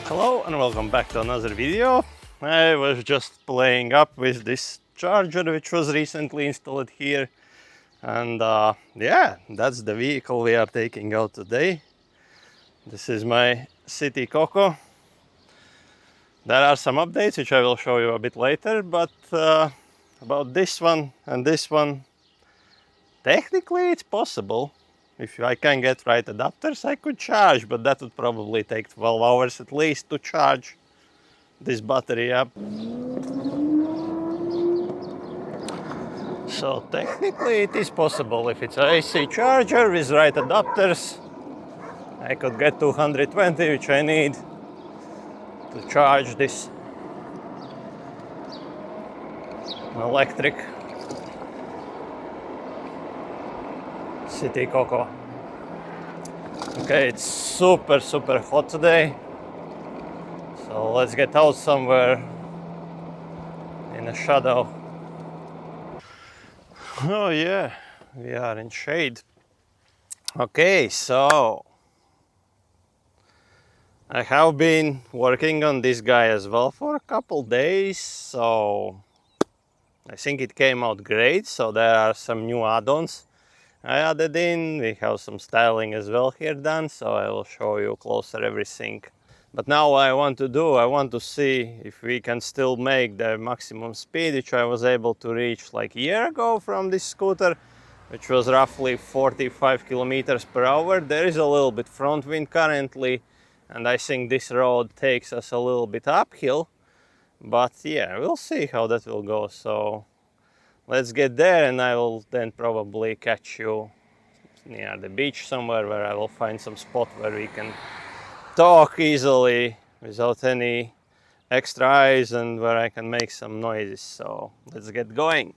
Hello and welcome back to another video. I was just playing up with this charger which was recently installed here, and yeah, that's the vehicle we are taking out today. This is my CityCoco. There are some updates which I will show you a bit later, but about this one and this one, technically it's possible. If I can get right adapters, I could charge, but that would probably take 12 hours at least to charge this battery up. So technically it is possible. If it's an AC charger with right adapters, I could get 220, which I need to charge this electric CityCoco. Okay, it's super hot today, so let's get out somewhere in the shadow. Oh yeah, we are in shade. Okay, so I have been working on this guy as well for a couple days, so I think it came out great. So there are some new add-ons I added in. We have some styling as well here done, so I will show you closer everything. But now what I want to see if we can still make the maximum speed which I was able to reach like a year ago from this scooter, which was roughly 45 kilometers per hour. There is a little bit front wind currently, and I think this road takes us a little bit uphill, but yeah, we'll see how that will go. So let's get there, and I will then probably catch you near the beach somewhere where I will find some spot where we can talk easily without any extra eyes and where I can make some noises. So let's get going.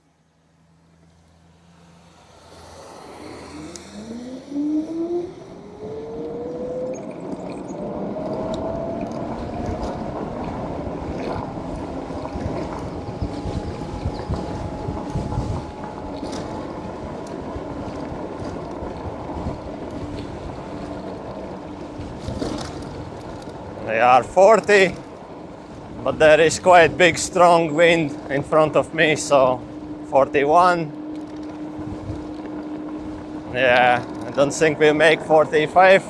They are 40, but there is quite big strong wind in front of me, so 41. Yeah, I don't think we'll make 45,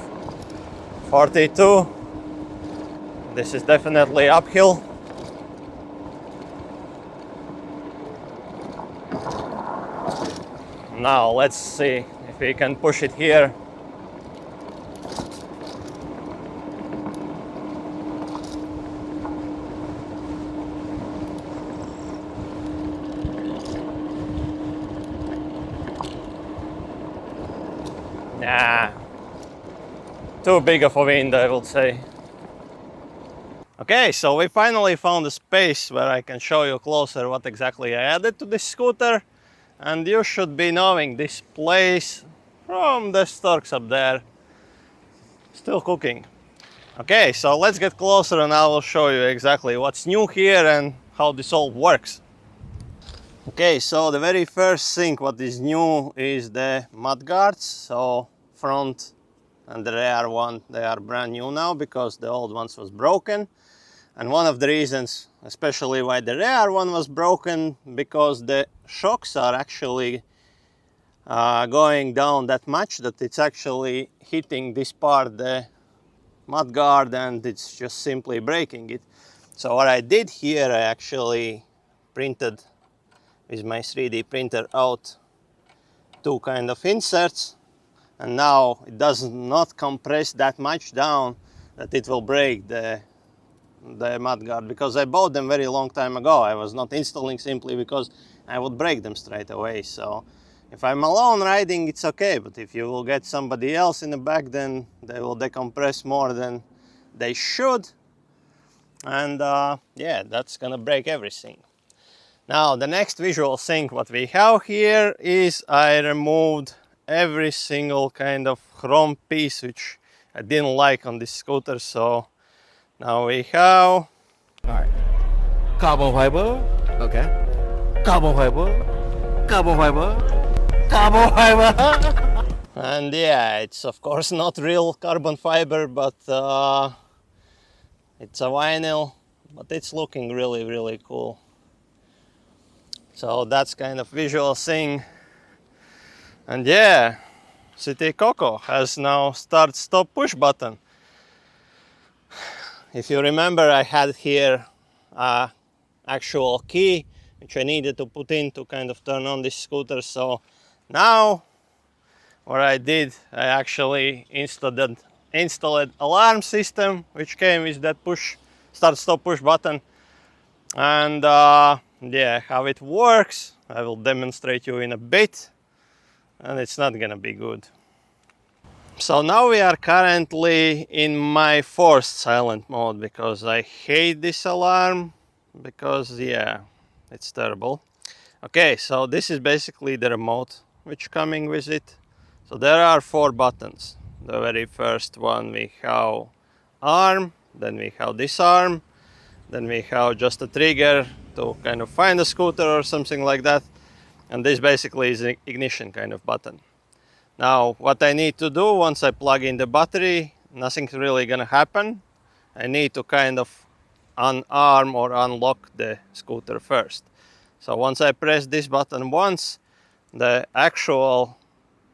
42. This is definitely uphill. Now let's see if we can push it here. Nah, too big of a wind, I would say. Okay, so we finally found a space where I can show you closer what exactly I added to this scooter, and you should be knowing this place from the storks up there. Still cooking. Okay, so let's get closer and I will show you exactly what's new here and how this all works. Okay, so the very first thing what is new is the mud guards. So front and the rear one, they are brand new now because the old ones was broken. And one of the reasons, especially why the rear one was broken, because the shocks are actually going down that much that it's actually hitting this part, the mud guard, and it's just simply breaking it. So what I did here, I actually printed with my 3D printer out two kind of inserts, and now it does not compress that much down that it will break the mud guard, because I bought them very long time ago. I was not installing simply because I would break them straight away. So if I'm alone riding, it's okay, but if you will get somebody else in the back, then they will decompress more than they should, and yeah, that's gonna break everything. Now the next visual thing what we have here is I removed every single kind of chrome piece which I didn't like on this scooter. So now we have carbon fiber, okay, carbon fiber, carbon fiber, carbon fiber. And yeah, it's of course not real carbon fiber, but It's a vinyl, but it's looking really, really cool. So that's kind of visual thing. And yeah, CityCoco has now start stop push button. If you remember, I had here a actual key which I needed to put in to kind of turn on this scooter. So now what I did, I actually installed alarm system which came with that push start stop push button. And yeah, how it works I will demonstrate you in a bit, and it's not gonna be good. So now we are currently in my forced silent mode because I hate this alarm, because yeah, it's terrible. Okay, so this is basically the remote which coming with it. So there are 4 buttons. The very first one we have arm, then we have disarm, then we have just a trigger to kind of find a scooter or something like that, and this basically is an ignition kind of button. Now what I need to do once I plug in the battery, nothing's really gonna happen. I need to kind of unarm or unlock the scooter first. So once I press this button once, the actual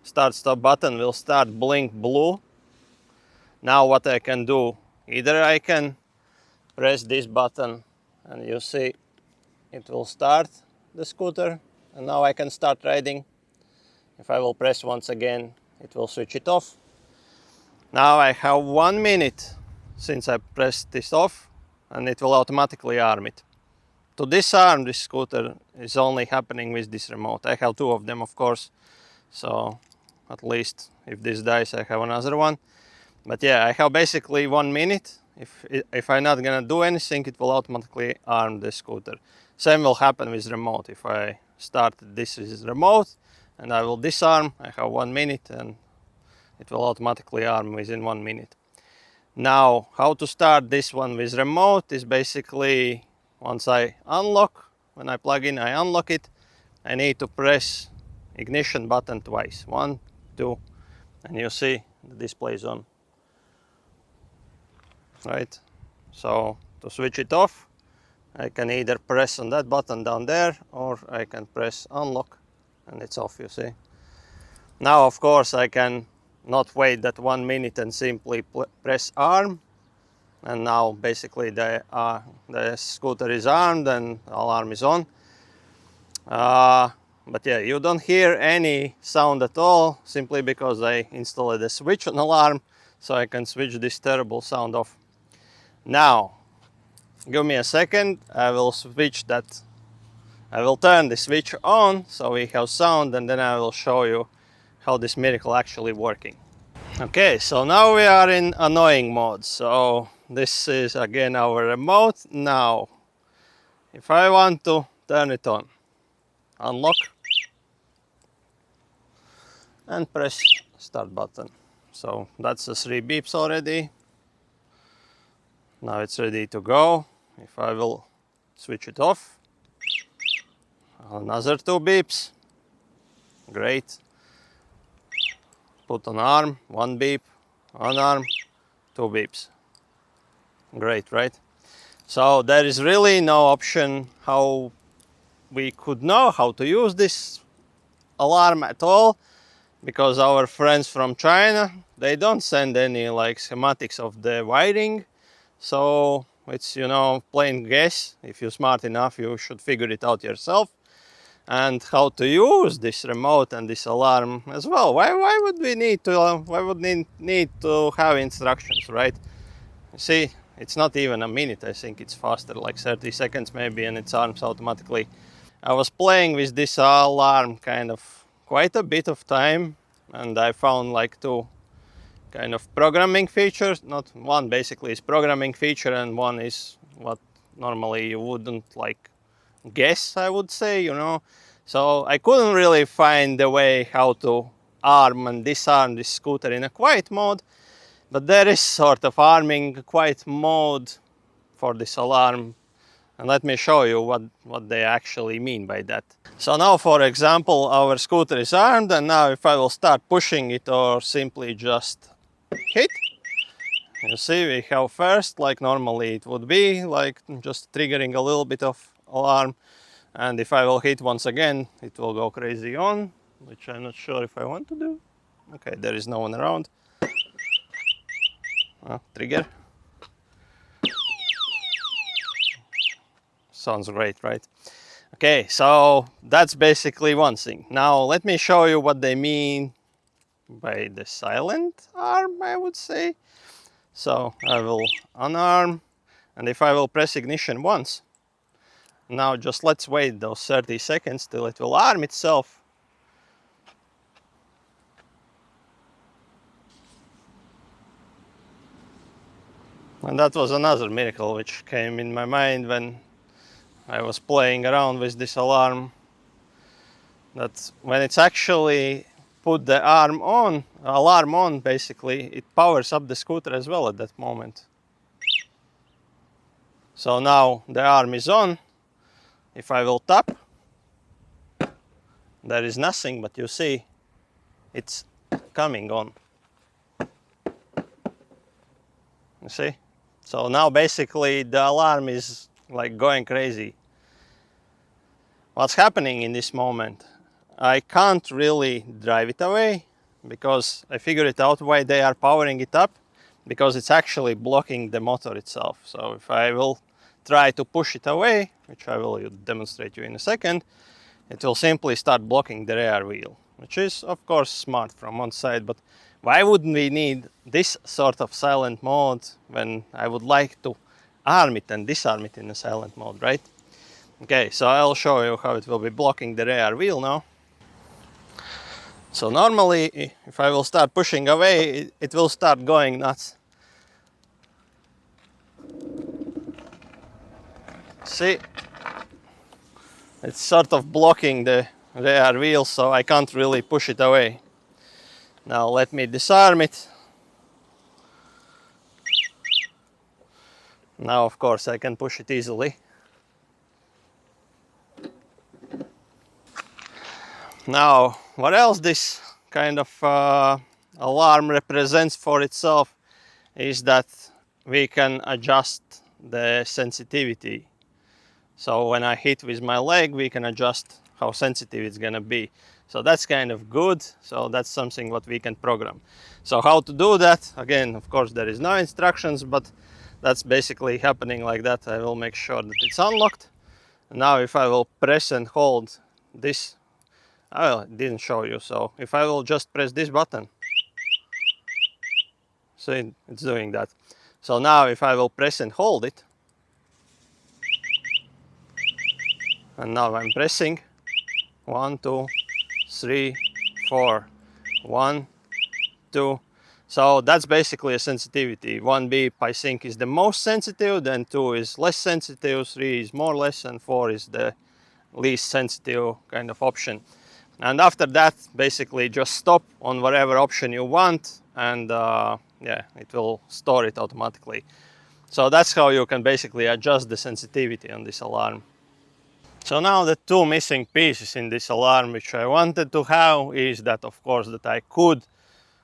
start stop button will start blink blue. Now what I can do, either I can press this button and you see it will start the scooter, and now I can start riding. If I will press once again, it will switch it off. Now I have 1 minute since I pressed this off, and it will automatically arm it. To disarm this scooter is only happening with this remote. I have 2 of them, of course, so at least if this dies I have another one. But yeah, I have basically 1 minute. If I'm not gonna do anything, it will automatically arm the scooter. Same will happen with remote. If I start this with remote and I will disarm, I have 1 minute and it will automatically arm within 1 minute. Now, how to start this one with remote is basically once I unlock, when I plug in, I unlock it, I need to press ignition button twice. 1, 2, and you see the display is on. Right? So to switch it off, I can either press on that button down there, or I can press unlock and it's off, you see. Now of course I can not wait that 1 minute and simply press arm, and now basically the scooter is armed and alarm is on. But yeah, you don't hear any sound at all, simply because I installed a switch on alarm, so I can switch this terrible sound off. Now, give me a second, I will turn the switch on so we have sound, and then I will show you how this miracle actually working. Okay, so now we are in annoying mode. So this is again our remote. Now, if I want to turn it on, unlock and press start button. So that's the 3 beeps already. Now it's ready to go. If I will switch it off, another 2 beeps. Great. Put on arm, 1 beep, on arm, 2 beeps. Great, right? So there is really no option how we could know how to use this alarm at all, because our friends from China, they don't send any like schematics of the wiring. So it's, you know, plain guess. If you're smart enough, you should figure it out yourself. And how to use this remote and this alarm as well. Why would we need to have instructions, right? You see, it's not even a minute. I think it's faster, like 30 seconds maybe, and it arms automatically. I was playing with this alarm kind of quite a bit of time, and I found like 2 kind of programming features. Not one basically is programming feature, and one is what normally you wouldn't like guess, I would say, you know. So I couldn't really find the way how to arm and disarm this scooter in a quiet mode, but there is sort of arming quiet mode for this alarm, and let me show you what they actually mean by that. So now, for example, our scooter is armed, and now if I will start pushing it or simply just hit, You see, we have first, like normally it would be, like just triggering a little bit of alarm. And if I will hit once again, it will go crazy on, which I'm not sure if I want to do. Okay, there is no one around. Trigger. Sounds great, right? Okay, so that's basically one thing. Now let me show you what they mean by the silent arm, I would say. So I will unarm, and if I will press ignition once, now just let's wait those 30 seconds till it will arm itself. And that was another miracle which came in my mind when I was playing around with this alarm. That when it's actually put the alarm on, basically, it powers up the scooter as well at that moment. So now the arm is on. If I will tap, there is nothing, but you see, it's coming on. You see? So now basically the alarm is like going crazy. What's happening in this moment? I can't really drive it away because I figured it out why they are powering it up, because it's actually blocking the motor itself. So if I will try to push it away, which I will demonstrate you in a second, it will simply start blocking the rear wheel, which is of course smart from one side, but why wouldn't we need this sort of silent mode when I would like to arm it and disarm it in a silent mode, right? Okay, so I'll show you how it will be blocking the rear wheel now. So normally, if I will start pushing away, it will start going nuts. See? It's sort of blocking the rear wheel, so I can't really push it away. Now let me disarm it. Now of course I can push it easily. Now, what else this kind of alarm represents for itself is that we can adjust the sensitivity. So when I hit with my leg, we can adjust how sensitive it's gonna be. So that's kind of good. So that's something what we can program. So how to do that? Again, of course, there is no instructions, but that's basically happening like that. I will make sure that it's unlocked. Now if I will press and hold this, it didn't show you. So if I will just press this button, see, it's doing that. So now if I will press and hold it, and now I'm pressing 1, 2, 3, 4, 1, 2. So that's basically a sensitivity. 1 beep I think is the most sensitive, then 2 is less sensitive, 3 is more or less, and 4 is the least sensitive kind of option. And after that, basically just stop on whatever option you want, and yeah, it will store it automatically. So that's how you can basically adjust the sensitivity on this alarm. So now the two missing pieces in this alarm which I wanted to have is that, of course, that I could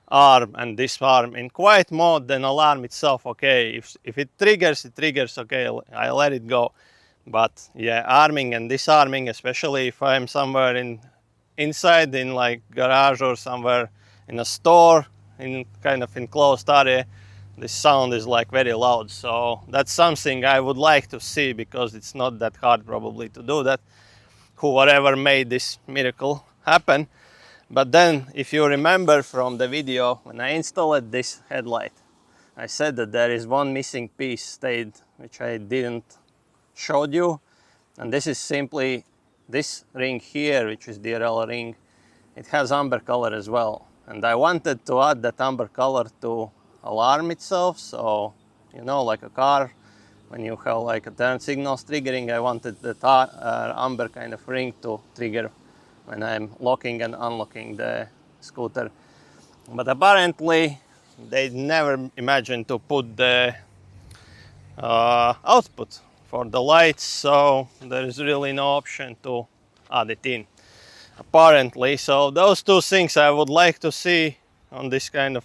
arm and disarm in quiet mode, then alarm itself, okay, if it triggers, okay, I let it go. But yeah, arming and disarming, especially if I'm somewhere inside in like garage or somewhere in a store in kind of enclosed area, this sound is like very loud. So that's something I would like to see, because it's not that hard probably to do that, whoever made this miracle happen. But then if you remember from the video when I installed this headlight, I said that there is one missing piece stayed which I didn't showed you, and this is simply this ring here, which is the DRL ring. It has amber color as well, and I wanted to add that amber color to alarm itself. So, you know, like a car, when you have like a turn signals triggering, I wanted the amber kind of ring to trigger when I'm locking and unlocking the scooter. But apparently they never imagined to put the output for the lights, so there is really no option to add it in, apparently. So those two things I would like to see on this kind of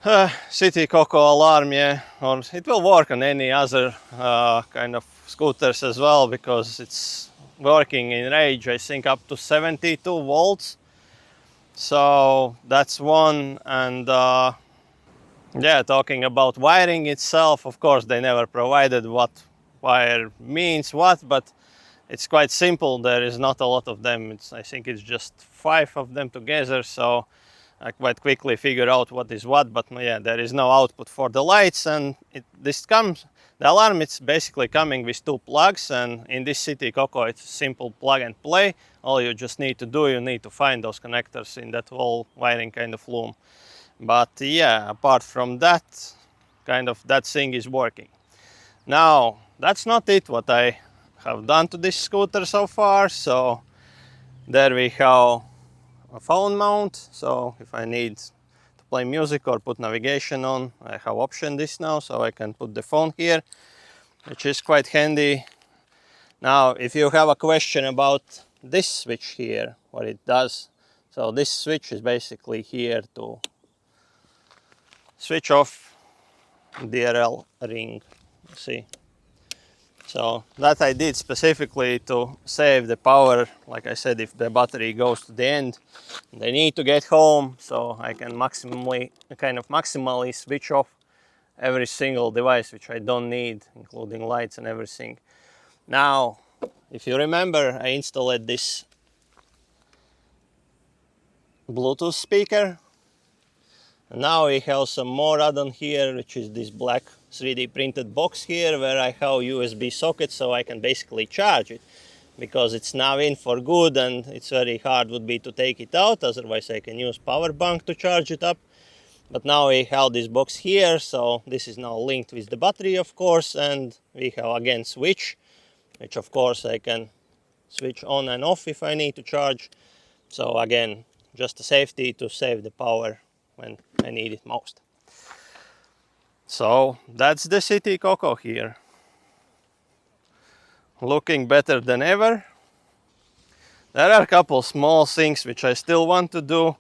CityCoco alarm, yeah, or it will work on any other kind of scooters as well, because it's working in range, I think, up to 72 volts. So that's one. And yeah, talking about wiring itself, of course they never provided what wire means what, but it's quite simple. There is not a lot of them. I think it's just 5 of them together, so I quite quickly figured out what is what. But yeah, there is no output for the lights, and the alarm, it's basically coming with 2 plugs, and in this CityCoco it's simple plug and play. All you just need to do, you need to find those connectors in that whole wiring kind of loom. But yeah, apart from that, kind of that thing is working. Now, that's not it what I have done to this scooter so far. So there we have a phone mount. So if I need to play music or put navigation on, I have option this now, so I can put the phone here, which is quite handy. Now, if you have a question about this switch here, what it does, so this switch is basically here to switch off DRL ring, see. So that I did specifically to save the power. Like I said, if the battery goes to the end, they need to get home, so I can maximally switch off every single device which I don't need, including lights and everything. Now, if you remember, I installed this Bluetooth speaker. And now we have some more add-on here, which is this black 3D printed box here, where I have USB socket, so I can basically charge it, because it's now in for good and it's very hard would be to take it out. Otherwise I can use power bank to charge it up. But now we have this box here, so this is now linked with the battery, of course, and we have again switch, which of course I can switch on and off if I need to charge. So again, just a safety to save the power when I need it most. So that's the CityCoco here. Looking better than ever. There are a couple small things which I still want to do.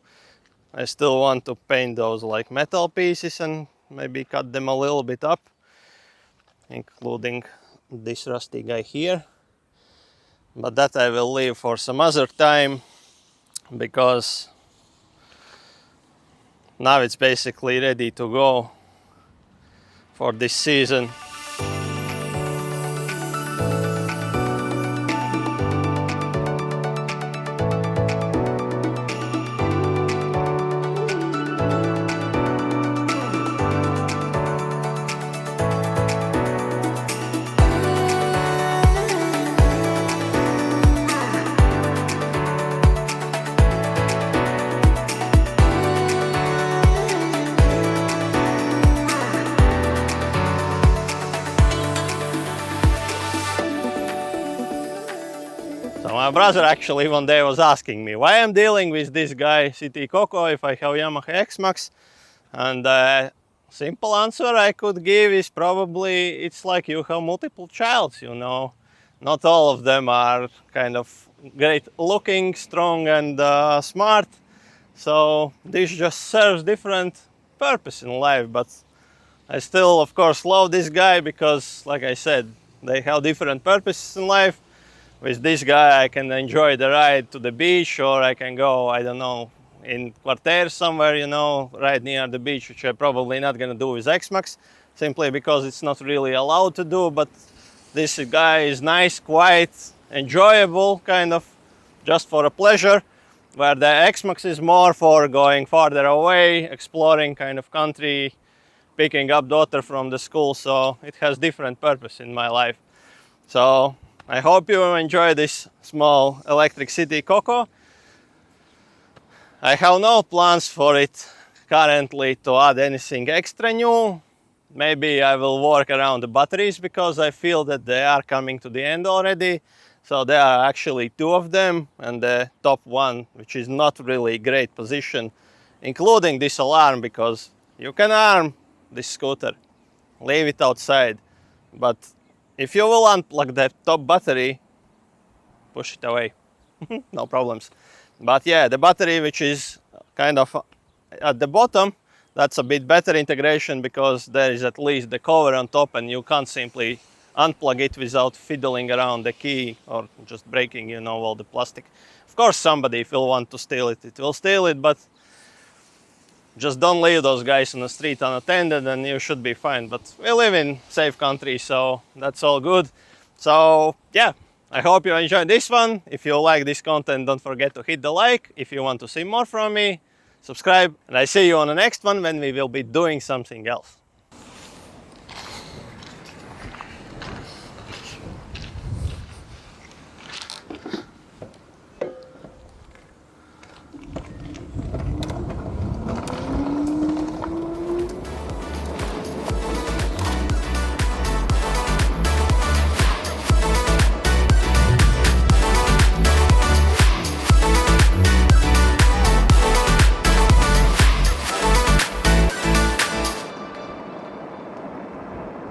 I still want to paint those like metal pieces and maybe cut them a little bit up, including this rusty guy here. But that I will leave for some other time, because now it's basically ready to go for this season. My brother actually one day was asking me why I'm dealing with this guy CityCoco if I have Yamaha X-Max, and simple answer I could give is probably it's like you have multiple childs, you know. Not all of them are kind of great looking, strong and smart, so this just serves different purpose in life. But I still of course love this guy because, like I said, they have different purposes in life. With this guy I can enjoy the ride to the beach, or I can go, I don't know, in Quarter somewhere, you know, right near the beach, which I'm probably not gonna do with X-Max, simply because it's not really allowed to do. But this guy is nice, quiet, enjoyable, kind of just for a pleasure, where the X-Max is more for going farther away, exploring kind of country, picking up daughter from the school, so it has different purpose in my life. So I hope you enjoy this small electric CityCoco. I have no plans for it currently to add anything extra new. Maybe I will work around the batteries, because I feel that they are coming to the end already. So there are actually 2 of them, and the top one, which is not really great position, including this alarm, because you can arm this scooter, leave it outside, but if you will unplug the top battery, push it away, no problems. But yeah, the battery, which is kind of at the bottom, That's a bit better integration because there is at least the cover on top and you can't simply unplug it without fiddling around the key or just breaking, you know, all the plastic. Of course, somebody, if will want to steal it, it will steal it, but just don't leave those guys on the street unattended and you should be fine. But we live in safe country, so that's all good. So yeah, I hope you enjoyed this one. If you like this content, don't forget to hit the like. If you want to see more from me, subscribe, and I see you on the next one when we will be doing something else.